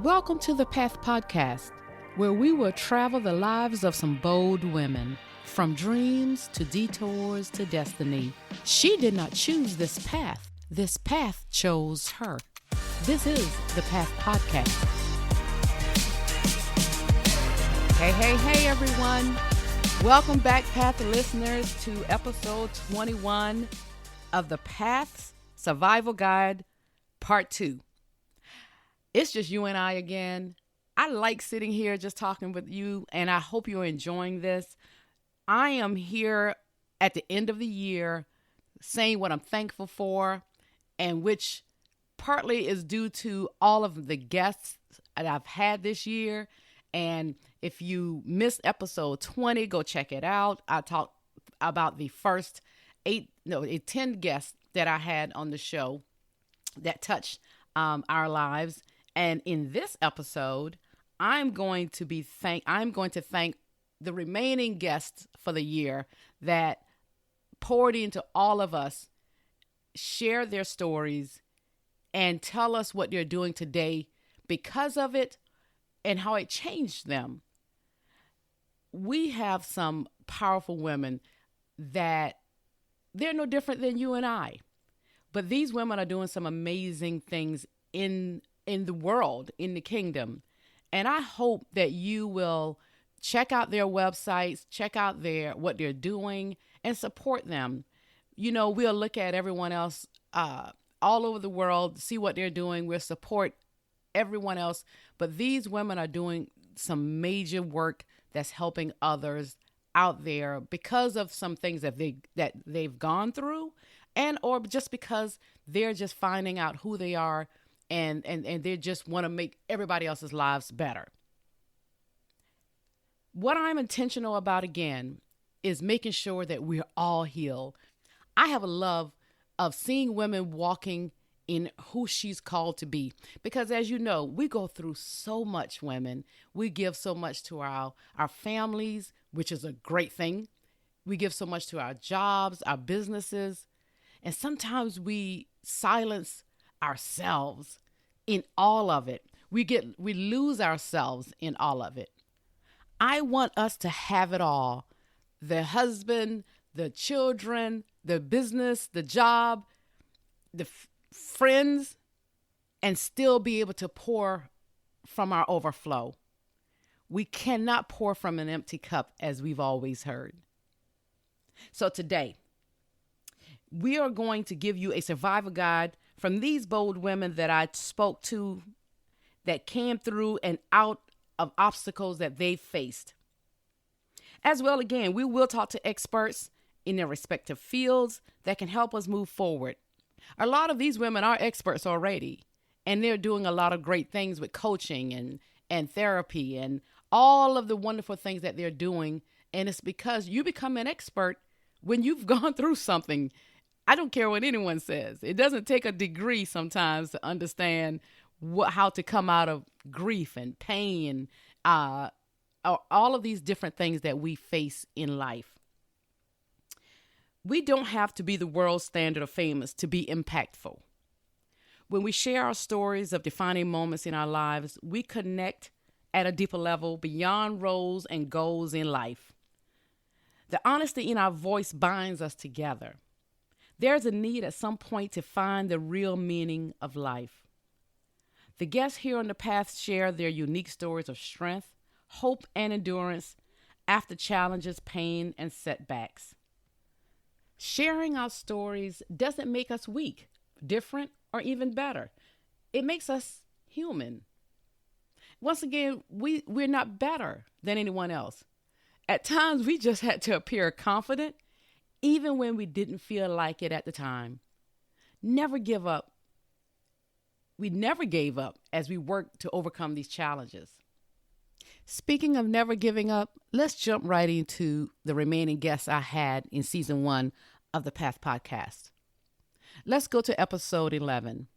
Welcome to the Path Podcast, where we will travel the lives of some bold women, from dreams to detours to destiny. She did not choose this path. This path chose her. This is the Path Podcast. Hey, everyone. Welcome back, Path listeners, to episode 21 of the Path's Survival Guide, Part 2. It's just you and I again. I like sitting here just talking with you, and I hope you're enjoying this. I am here at the end of the year saying what I'm thankful for, and which partly is due to all of the guests that I've had this year. And if you missed episode 20, go check it out. I talked about the first 10 guests that I had on the show that touched our lives. And in this episode, I'm going to thank the remaining guests for the year that poured into all of us, share their stories, and tell us what they're doing today because of it and how it changed them. We have some powerful women that they're no different than you and I, but these women are doing some amazing things in the world, in the kingdom. And I hope that you will check out their websites, check out what they're doing, and support them. You know, we'll look at everyone else all over the world, see what they're doing. We'll support everyone else. But these women are doing some major work that's helping others out there because of some things that they've gone through, and or just because they're just finding out who they are, and they just want to make everybody else's lives better. What I'm intentional about, again, is making sure that we're all healed. I have a love of seeing women walking in who she's called to be. Because as you know, we go through so much, women. We give so much to our families, which is a great thing. We give so much to our jobs, our businesses. And sometimes we silence ourselves in all of it. We lose ourselves in all of it. I want us to have it all. The husband, the children, the business, the job, the friends, and still be able to pour from our overflow. We cannot pour from an empty cup, as we've always heard. So today, we are going to give you a survival guide from these bold women that I spoke to, that came through and out of obstacles that they faced. As well, again, we will talk to experts in their respective fields that can help us move forward. A lot of these women are experts already, and they're doing a lot of great things with coaching and therapy and all of the wonderful things that they're doing. And it's because you become an expert when you've gone through something. I don't care what anyone says. It doesn't take a degree sometimes to understand how to come out of grief and pain, all of these different things that we face in life. We don't have to be the world standard or famous to be impactful. When we share our stories of defining moments in our lives, we connect at a deeper level beyond roles and goals in life. The honesty in our voice binds us together. There's a need at some point to find the real meaning of life. The guests here on the Path share their unique stories of strength, hope, and endurance after challenges, pain, and setbacks. Sharing our stories doesn't make us weak, different, or even better. It makes us human. Once again, we're not better than anyone else. At times, we just had to appear confident, even when we didn't feel like it at the time. Never give up. We never gave up as we worked to overcome these challenges. Speaking of never giving up, let's jump right into the remaining guests I had in season 1 of the Path Podcast. Let's go to episode 11.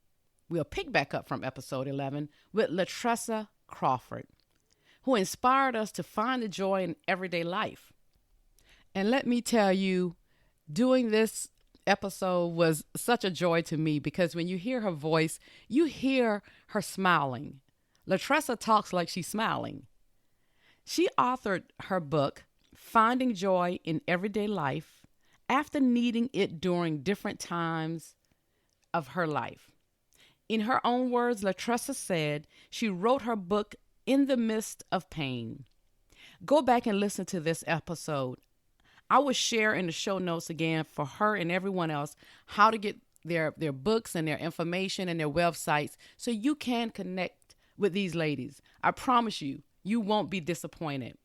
We'll pick back up from episode 11 with Latressa Crawford, who inspired us to find the joy in everyday life. And let me tell you, doing this episode was such a joy to me because when you hear her voice, you hear her smiling. Latressa talks like she's smiling. She authored her book, Finding Joy in Everyday Life, after needing it during different times of her life. In her own words, Latressa said she wrote her book in the midst of pain. Go back and listen to this episode. I will share in the show notes again for her and everyone else how to get their books and their information and their websites so you can connect with these ladies. I promise you, you won't be disappointed.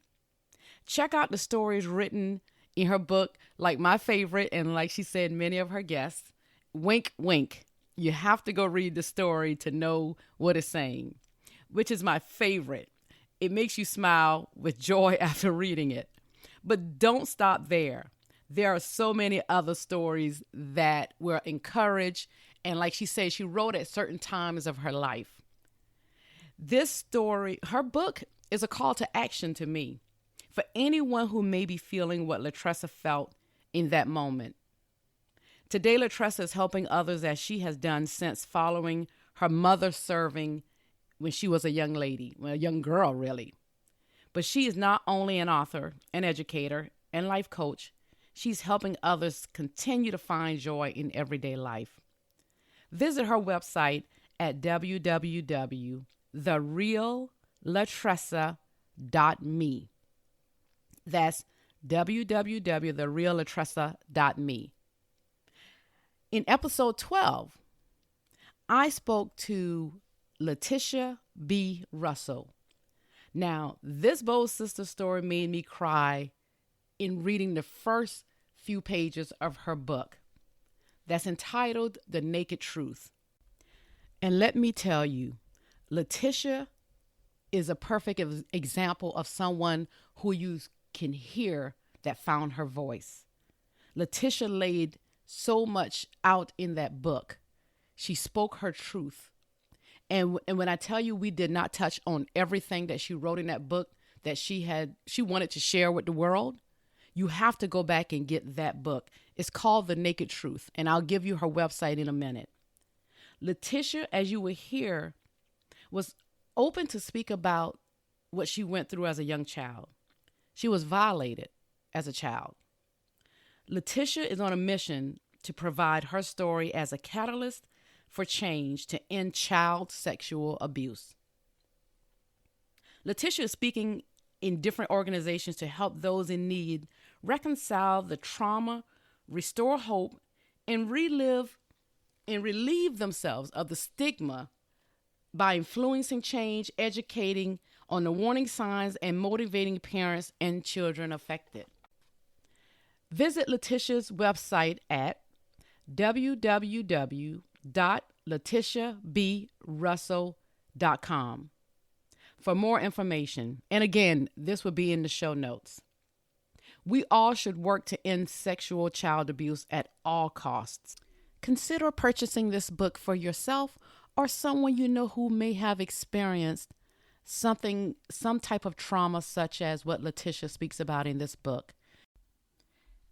Check out the stories written in her book, like my favorite, and like she said, many of her guests. Wink, wink. You have to go read the story to know what it's saying, which is my favorite. It makes you smile with joy after reading it. But don't stop there. There are so many other stories that were encouraged. And like she said, she wrote at certain times of her life. This story, her book, is a call to action to me for anyone who may be feeling what Latressa felt in that moment. Today, Latressa is helping others as she has done since following her mother serving when she was a young lady, well, a young girl, really. But she is not only an author, an educator, and life coach, she's helping others continue to find joy in everyday life. Visit her website at www.thereallatressa.me. That's www.thereallatressa.me. In episode 12, I spoke to Letitia B. Russell. Now, this bold sister story made me cry in reading the first few pages of her book that's entitled The Naked Truth. And let me tell you, Letitia is a perfect example of someone who you can hear that found her voice. Letitia laid so much out in that book. She spoke her truth. And when I tell you we did not touch on everything that she wrote in that book that she wanted to share with the world, you have to go back and get that book. It's called The Naked Truth, and I'll give you her website in a minute. Letitia, as you will hear, was open to speak about what she went through as a young child. She was violated as a child. Letitia is on a mission to provide her story as a catalyst for change to end child sexual abuse. Letitia is speaking in different organizations to help those in need reconcile the trauma, restore hope, and relieve themselves of the stigma by influencing change, educating on the warning signs, and motivating parents and children affected. Visit Letitia's website at www.letitiabrussell.com for more information. And again, this will be in the show notes. We all should work to end sexual child abuse at all costs. Consider purchasing this book for yourself or someone you know who may have experienced some type of trauma such as what Letitia speaks about in this book.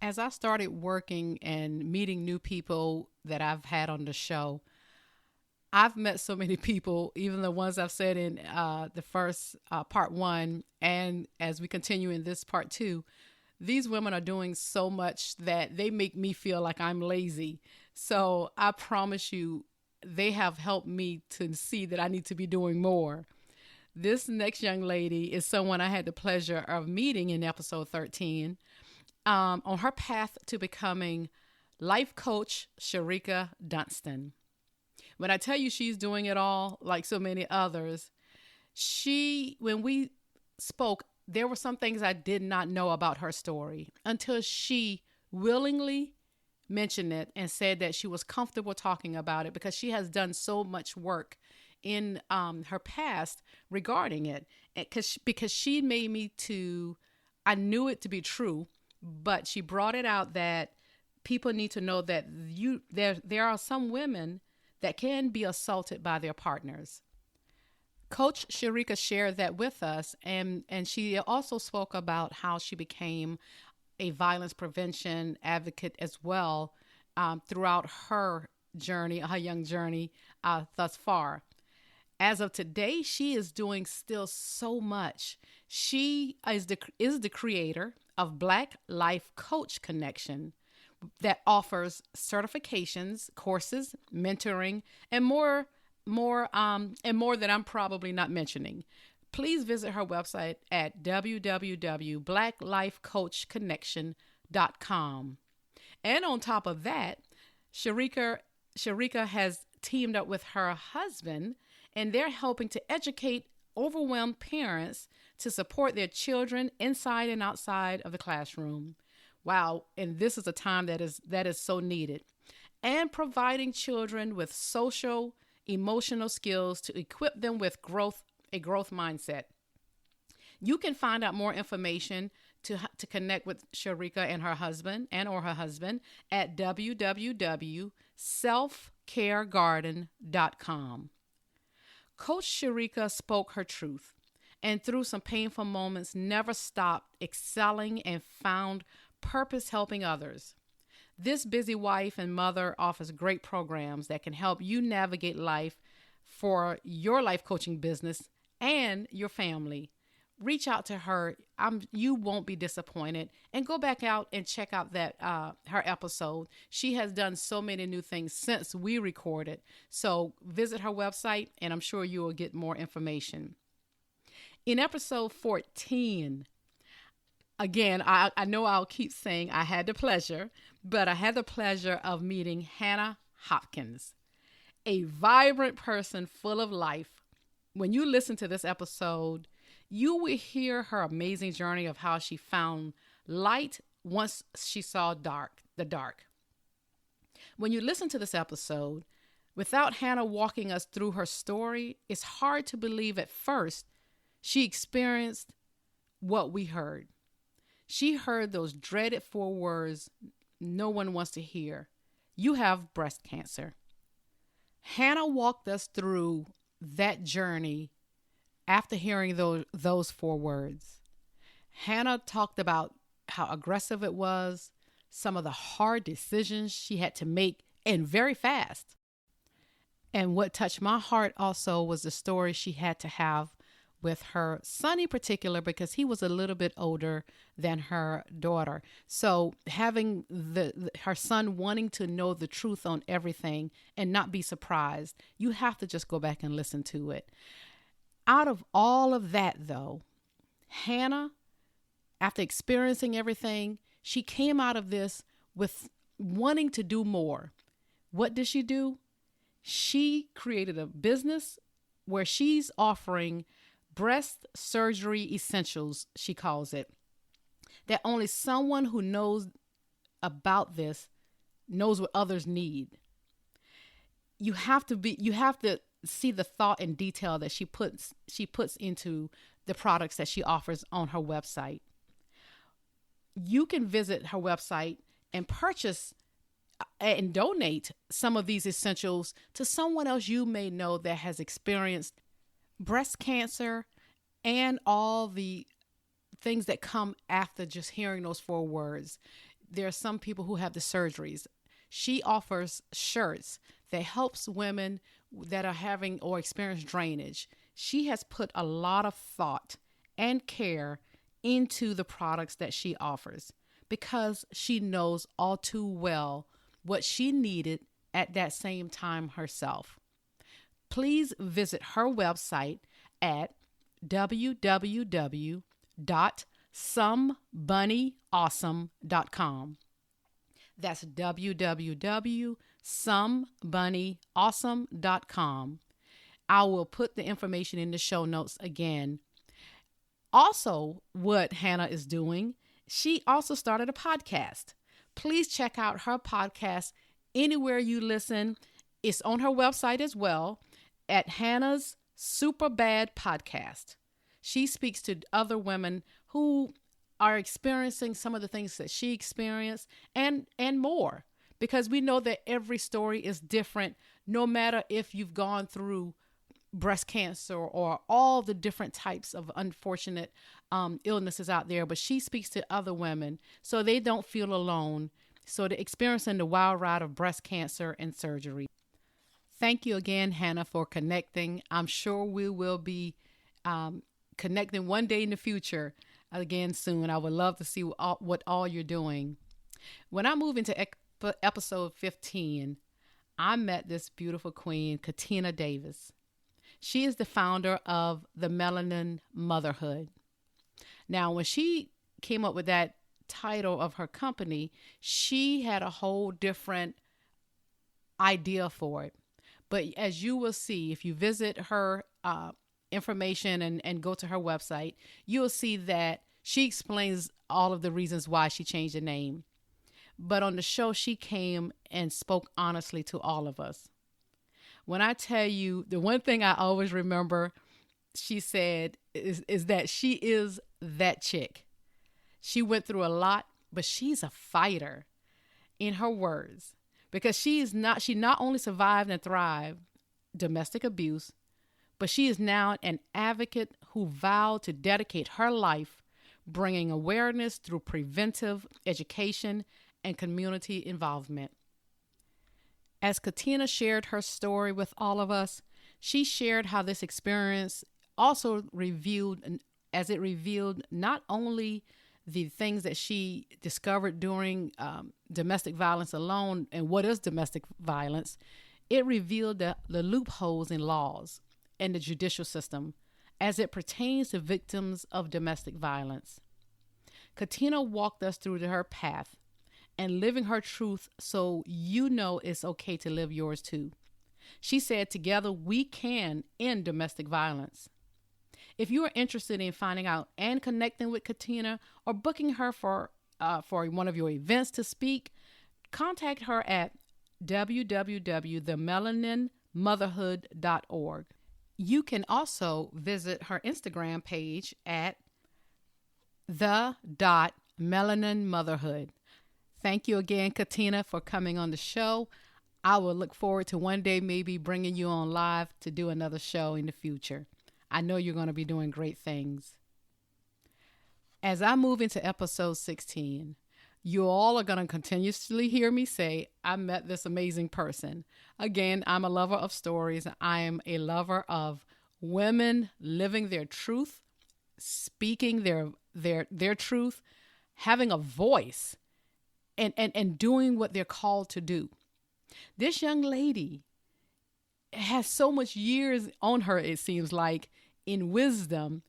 As I started working and meeting new people that I've had on the show, I've met so many people, even the ones I've said in the first part one, and as we continue in this part two, these women are doing so much that they make me feel like I'm lazy. So I promise you, they have helped me to see that I need to be doing more. This next young lady is someone I had the pleasure of meeting in episode 13. On her path to becoming life coach Sharika Dunstan. When I tell you she's doing it all, like so many others, when we spoke, there were some things I did not know about her story until she willingly mentioned it and said that she was comfortable talking about it because she has done so much work in her past regarding it. Because she made me I knew it to be true, but she brought it out that people need to know that there are some women that can be assaulted by their partners. Coach Sharika shared that with us, and she also spoke about how she became a violence prevention advocate as well throughout her journey, her young journey thus far. As of today, she is doing still so much. She is the creator of Black Life Coach Connection that offers certifications, courses, mentoring, and more that I'm probably not mentioning. Please visit her website at www.blacklifecoachconnection.com. And on top of that, Sharika has teamed up with her husband, and they're helping to educate overwhelmed parents to support their children inside and outside of the classroom. Wow, and this is a time that is so needed. And providing children with social, emotional skills to equip them with a growth mindset. You can find out more information to connect with Sharika and her husband at www.selfcaregarden.com. Coach Sharika spoke her truth and through some painful moments never stopped excelling and found purpose helping others. This busy wife and mother offers great programs that can help you navigate life for your life coaching business and your family. Reach out to her. You won't be disappointed. And go back out and check out that her episode. She has done so many new things since we recorded. So visit her website, and I'm sure you will get more information. In episode 14, again, I know I'll keep saying I had the pleasure, but I had the pleasure of meeting Hannah Hopkins, a vibrant person full of life. When you listen to this episode, you will hear her amazing journey of how she found light once she saw the dark. When you listen to this episode, without Hannah walking us through her story, it's hard to believe at first she experienced what we heard. She heard those dreaded 4 words no one wants to hear. You have breast cancer. Hannah walked us through that journey after hearing those 4 words. Hannah talked about how aggressive it was, some of the hard decisions she had to make, and very fast. And what touched my heart also was the story she had to have with her son in particular, because he was a little bit older than her daughter. So having her son wanting to know the truth on everything and not be surprised, you have to just go back and listen to it. Out of all of that, though, Hannah, after experiencing everything, she came out of this with wanting to do more. What did she do? She created a business where she's offering breast surgery essentials, she calls it, that only someone who knows about this knows what others need. You have to see the thought and detail that she puts into the products that she offers on her website. You can visit her website and purchase and donate some of these essentials to someone else you may know that has experienced breast cancer and all the things that come after just hearing those 4 words. There are some people who have the surgeries. She offers shirts that helps women that are having or experience drainage. She has put a lot of thought and care into the products that she offers because she knows all too well what she needed at that same time herself. Please visit her website at www.somebunnyawesome.com. That's www.somebunnyawesome.com. I will put the information in the show notes again. Also, what Hannah is doing, she also started a podcast. Please check out her podcast anywhere you listen. It's on her website as well at Hannah's Super Bad Podcast. She speaks to other women who are experiencing some of the things that she experienced and more, because we know that every story is different, no matter if you've gone through breast cancer or all the different types of unfortunate illnesses out there. But she speaks to other women so they don't feel alone. So they're experiencing the wild ride of breast cancer and surgery. Thank you again, Hannah, for connecting. I'm sure we will be connecting one day in the future again soon. I would love to see what all you're doing. When I moved into episode 15, I met this beautiful queen, Katina Davis. She is the founder of the Melanin Motherhood. Now, when she came up with that title of her company, she had a whole different idea for it. But as you will see, if you visit her information and go to her website, you'll see that she explains all of the reasons why she changed the name. But on the show, she came and spoke honestly to all of us. When I tell you, the one thing I always remember she said is that she is that chick. She went through a lot, but she's a fighter, in her words, because she not only survived and thrived domestic abuse, but she is now an advocate who vowed to dedicate her life bringing awareness through preventive education and community involvement. As Katina shared her story with all of us, she shared how this experience also revealed not only the things that she discovered during domestic violence alone and what is domestic violence, it revealed the loopholes in laws and the judicial system as it pertains to victims of domestic violence. Katina walked us through her path and living her truth so you know it's okay to live yours too. She said, together we can end domestic violence. If you are interested in finding out and connecting with Katina or booking her for one of your events to speak, contact her at www.themelaninmotherhood.org. You can also visit her Instagram page at the.melaninmotherhood. Thank you again, Katina, for coming on the show. I will look forward to one day maybe bringing you on live to do another show in the future. I know you're going to be doing great things. As I move into episode 16, you all are going to continuously hear me say, I met this amazing person. Again, I'm a lover of stories. I am a lover of women living their truth, speaking their truth, having a voice, and doing what they're called to do. This young lady has so much years on her, it seems like, in wisdom.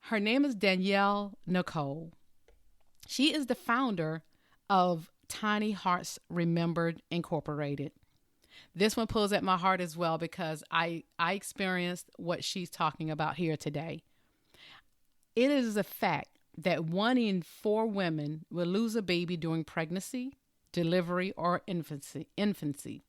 Her name is Danielle Nicole. She is the founder of Tiny Hearts Remembered Incorporated. This one pulls at my heart as well because I experienced what she's talking about here today. It is a fact that 1 in 4 women will lose a baby during pregnancy, delivery, or infancy.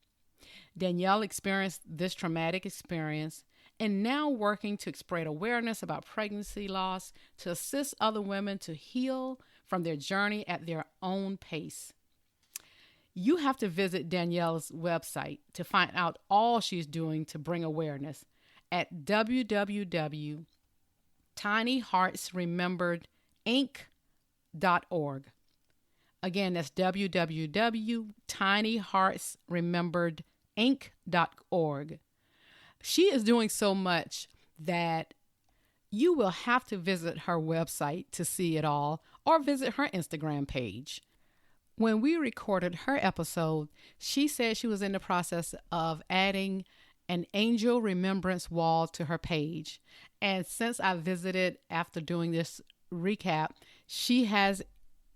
Danielle experienced this traumatic experience and now working to spread awareness about pregnancy loss to assist other women to heal from their journey at their own pace. You have to visit Danielle's website to find out all she's doing to bring awareness at www.tinyheartsrememberedinc.org. Again, that's www.tinyheartsrememberedinc.org. She is doing so much that you will have to visit her website to see it all or visit her Instagram page. When we recorded her episode, she said she was in the process of adding an angel remembrance wall to her page. And since I visited after doing this recap, she has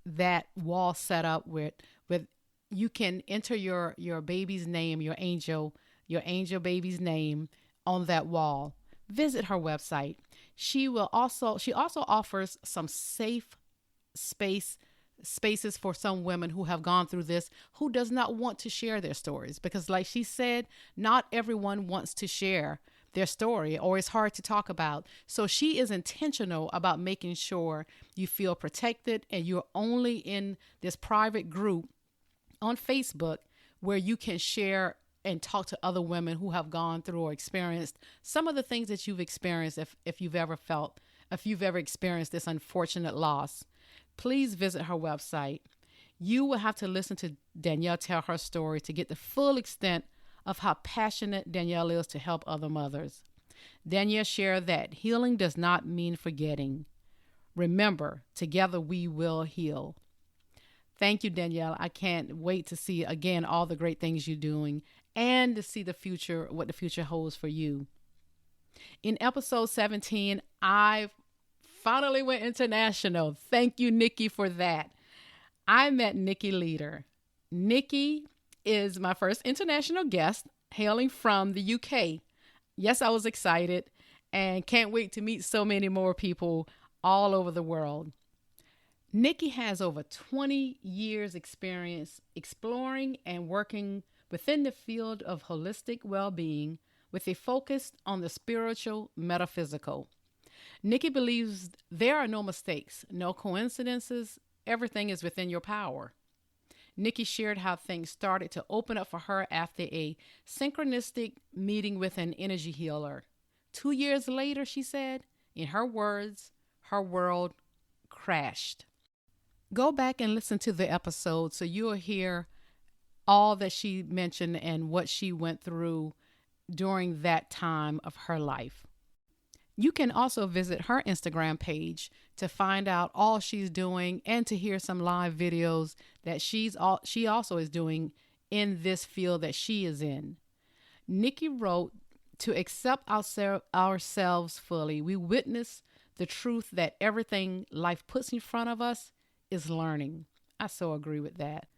that wall set up with you can enter your baby's name, your angel baby's name on that wall. Visit her website. She also offers some safe spaces for some women who have gone through this, who does not want to share their stories, because like she said, not everyone wants to share their story or it's hard to talk about. So she is intentional about making sure you feel protected and you're only in this private group on Facebook where you can share and talk to other women who have gone through or experienced some of the things that you've experienced if you've ever experienced this unfortunate loss. Please visit her website. You will have to listen to Danielle tell her story to get the full extent of how passionate Danielle is to help other mothers. Danielle shared that healing does not mean forgetting. Remember, together we will heal. Thank you, Danielle. I can't wait to see again all the great things you're doing and to see the future, what the future holds for you. In episode 17, I finally went international. Thank you, Nikki, for that. I met Nikki Leader. Nikki is my first international guest, hailing from the UK. Yes, I was excited and can't wait to meet so many more people all over the world. Nikki has over 20 years experience exploring and working within the field of holistic well-being with a focus on the spiritual metaphysical. Nikki believes there are no mistakes, no coincidences, everything is within your power. Nikki shared how things started to open up for her after a synchronistic meeting with an energy healer. 2 years later, she said, in her words, her world crashed. Go back and listen to the episode so you'll hear all that she mentioned and what she went through during that time of her life. You can also visit her Instagram page to find out all she's doing and to hear some live videos that she also is doing in this field that she is in. Nikki wrote, to accept ourselves fully, we witness the truth that everything life puts in front of us is learning. I so agree with that.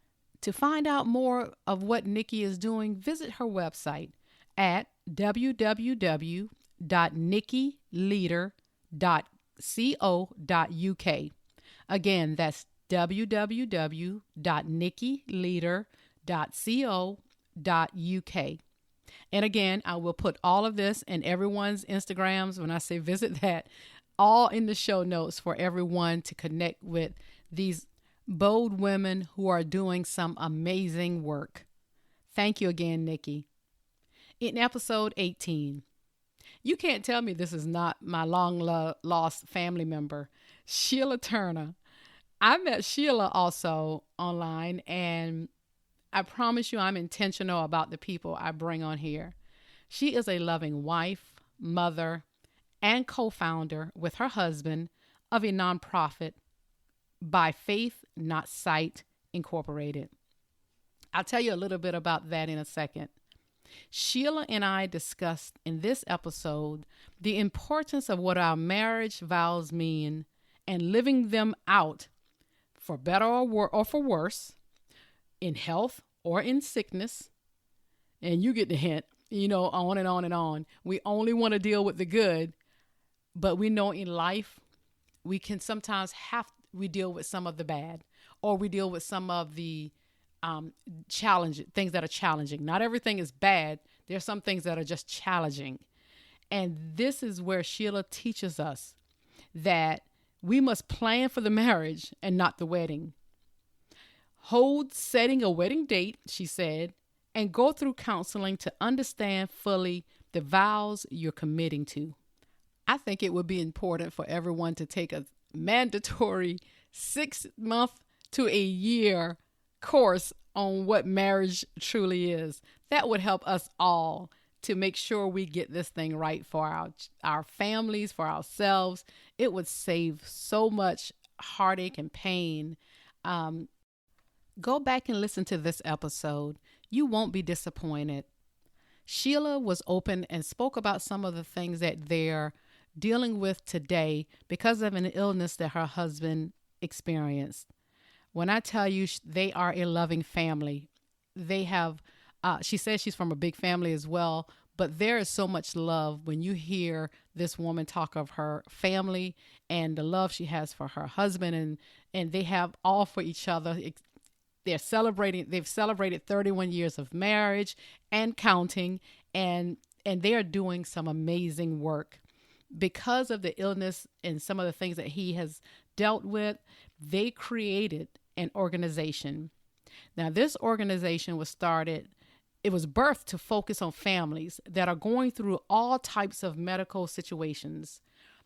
To find out more of what Nikki is doing, visit her website at www.nikkileader.co.uk. Again, that's www.nikkileader.co.uk. And again, I will put all of this and everyone's Instagrams, when I say visit that, all in the show notes for everyone to connect with these bold women who are doing some amazing work. Thank you again, Nikki. In episode 18, you can't tell me this is not my long-lost family member, Sheila Turner. I met Sheila also online, and I promise you I'm intentional about the people I bring on here. She is a loving wife, mother, and co-founder with her husband of a nonprofit, By Faith, Not Sight, Incorporated. I'll tell you a little bit about that in a second. Sheila and I discussed in this episode the importance of what our marriage vows mean and living them out for better or for worse, in health or in sickness. And you get the hint, on and on and on. We only want to deal with the good, but we know in life we can sometimes we deal with some of the bad, or we deal with some of the things that are challenging. Not everything is bad. There's some things that are just challenging. And this is where Sheila teaches us that we must plan for the marriage and not the wedding. Hold setting a wedding date, she said, and go through counseling to understand fully the vows you're committing to. I think it would be important for everyone to take a mandatory 6-month to a year course on what marriage truly is. That would help us all to make sure we get this thing right for our families, for ourselves. It would save so much heartache and pain. Go back and listen to this episode. You won't be disappointed. Sheila was open and spoke about some of the things that they're dealing with today because of an illness that her husband experienced. When I tell you they are a loving family, they have, she says she's from a big family as well, but there is so much love when you hear this woman talk of her family and the love she has for her husband, and they have all for each other. They've celebrated 31 years of marriage and counting, and they are doing some amazing work. Because of the illness and some of the things that he has dealt with, they created an organization. Now, this organization was birthed to focus on families that are going through all types of medical situations.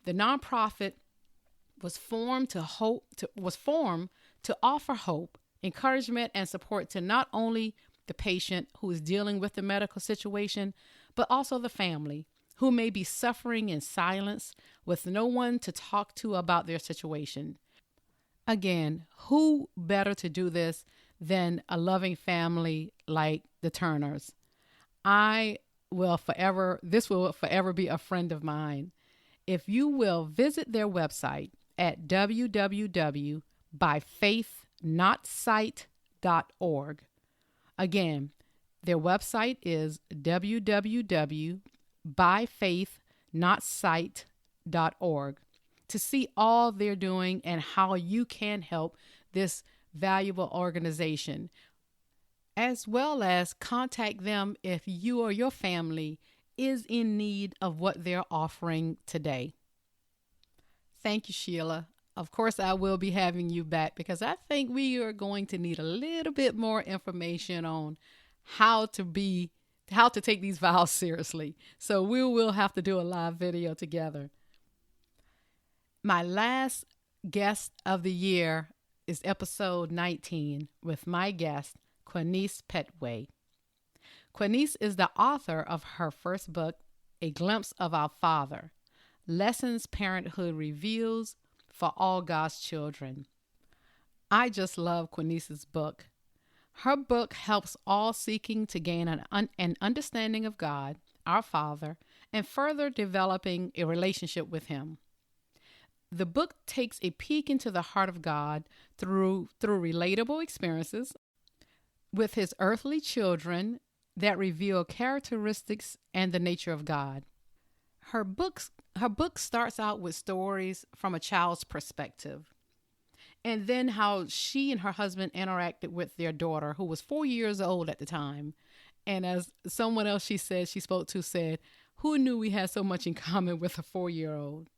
The nonprofit was formed to offer hope, encouragement, and support to not only the patient who is dealing with the medical situation, but also the family who may be suffering in silence with no one to talk to about their situation. Again, who better to do this than a loving family like the Turners? This will forever be a friend of mine. If you will visit their website at www.byfaithnotsight.org. Again, their website is www.byfaithnotsight.org to see all they're doing and how you can help this valuable organization, as well as contact them if you or your family is in need of what they're offering today. Thank you, Sheila. Of course, I will be having you back because I think we are going to need a little bit more information on how to take these vows seriously. So we will have to do a live video together. My last guest of the year is episode 19 with my guest, Quanice Petway. Quanice is the author of her first book, A Glimpse of Our Father, Lessons Parenthood Reveals for All God's Children. I just love Quanice's book. Her book helps all seeking to gain an understanding of God, our Father, and further developing a relationship with Him. The book takes a peek into the heart of God through relatable experiences with His earthly children that reveal characteristics and the nature of God. Her book starts out with stories from a child's perspective, and then how she and her husband interacted with their daughter, who was 4 years old at the time. And as someone else she spoke to said, who knew we had so much in common with a 4-year-old?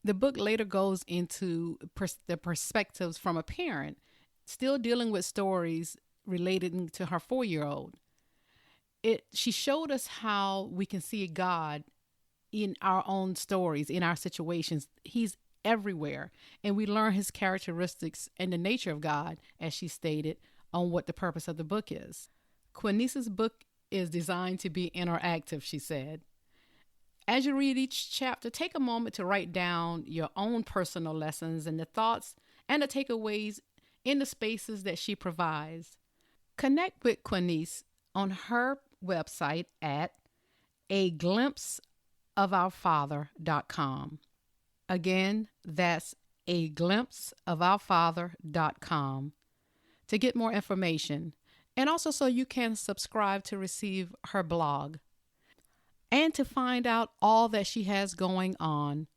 The book later goes into the perspectives from a parent still dealing with stories related to her 4-year-old. She showed us how we can see God in our own stories, in our situations. He's everywhere, and we learn His characteristics and the nature of God, as she stated, on what the purpose of the book is. Quanice's book is designed to be interactive, she said. As you read each chapter, take a moment to write down your own personal lessons and the thoughts and the takeaways in the spaces that she provides. Connect with Quanice on her website at aglimpseofourfather.com. Again, that's aglimpseofourfather.com to get more information, and also so you can subscribe to receive her blog and to find out all that she has going on.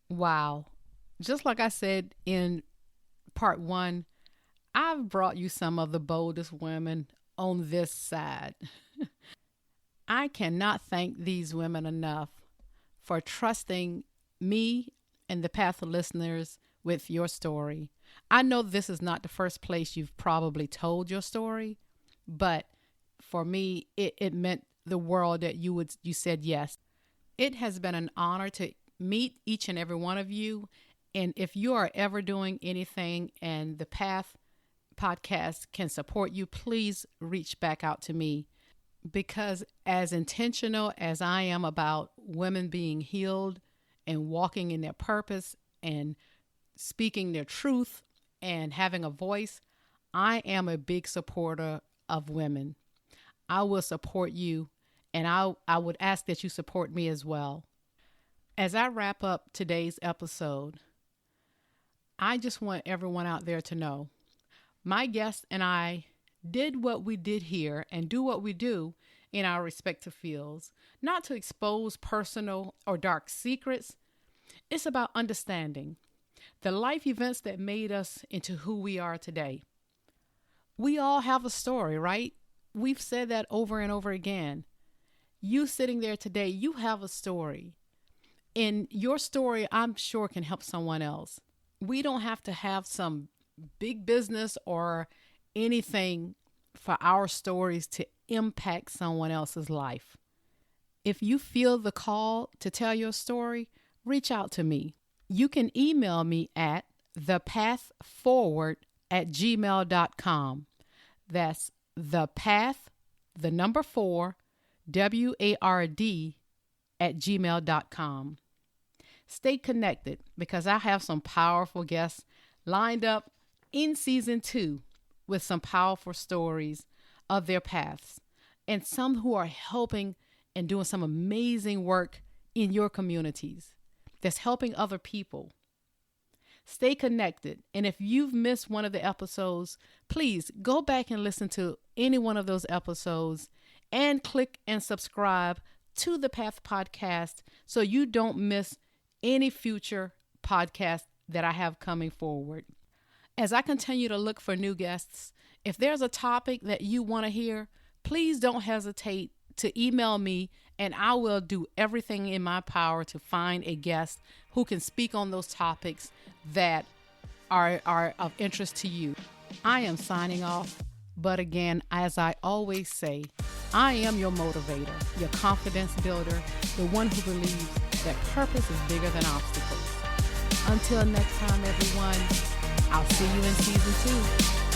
Wow. Just like I said in part 1, I've brought you some of the boldest women on this side. I cannot thank these women enough for trusting me and the Path of listeners with your story. I know this is not the first place you've probably told your story, but for me, it meant the world that you said yes. It has been an honor to meet each and every one of you. And if you are ever doing anything and the Path podcast can support you, please reach back out to me, because as intentional as I am about women being healed and walking in their purpose and speaking their truth and having a voice, I am a big supporter of women. I will support you, and I would ask that you support me as well. As I wrap up today's episode, I just want everyone out there to know my guest and I did what we did here and do what we do in our respective fields, not to expose personal or dark secrets. It's about understanding the life events that made us into who we are today. We all have a story, right? We've said that over and over again. You sitting there today, you have a story. And your story, I'm sure, can help someone else. We don't have to have some big business or anything for our stories to impact someone else's life. If you feel the call to tell your story, reach out to me. You can email me at thepathforward@gmail.com. That's the path, the number 4, WARD @gmail.com. Stay connected because I have some powerful guests lined up in season 2 with some powerful stories of their paths and some who are helping and doing some amazing work in your communities that's helping other people. Stay connected. And if you've missed one of the episodes, please go back and listen to any one of those episodes and click and subscribe to the Path Podcast so you don't miss any future podcasts that I have coming forward. As I continue to look for new guests, if there's a topic that you want to hear, please don't hesitate to email me and I will do everything in my power to find a guest who can speak on those topics that are of interest to you. I am signing off, but again, as I always say, I am your motivator, your confidence builder, the one who believes that purpose is bigger than obstacles. Until next time, everyone, I'll see you in season 2.